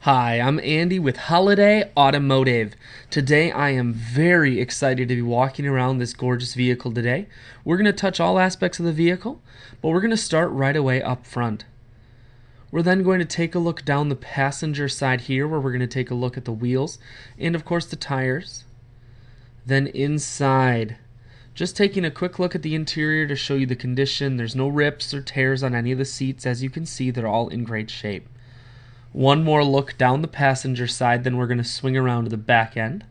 Hi, I'm Andy with Holiday Automotive. Today I am very excited to be walking around this gorgeous vehicle today. We're going to touch all aspects of the vehicle, but we're going to start right away up front. We're then going to take a look down the passenger side here where we're going to take a look at the wheels and of course the tires. Then inside, just taking a quick look at the interior to show you the condition. There's no rips or tears on any of the seats. As you can see, they're all in great shape. One more look down the passenger side, then we're going to swing around to the back end.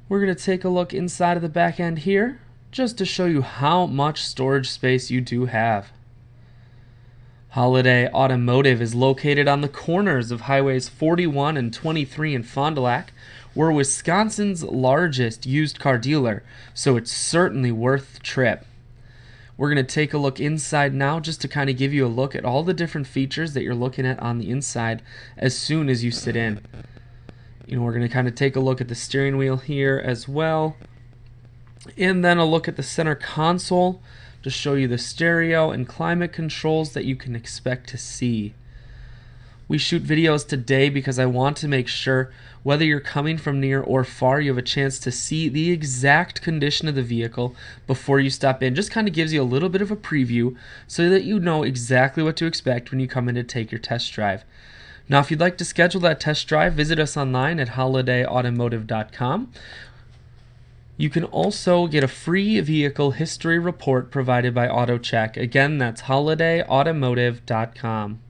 We're going to take a look inside of the back end here, just to show you how much storage space you do have. Holiday Automotive is located on the corners of highways 41 and 23 in Fond du Lac. We're Wisconsin's largest used car dealer, so it's certainly worth the trip. We're going to take a look inside now just to kind of give you a look at all the different features that you're looking at on the inside as soon as you sit in. We're going to kind of take a look at the steering wheel here as well. And then a look at the center console to show you the stereo and climate controls that you can expect to see. We shoot videos today because I want to make sure whether you're coming from near or far, you have a chance to see the exact condition of the vehicle before you stop in. Just kind of gives you a little bit of a preview so that you know exactly what to expect when you come in to take your test drive. Now, if you'd like to schedule that test drive, visit us online at holidayautomotive.com. You can also get a free vehicle history report provided by AutoCheck. Again, that's holidayautomotive.com.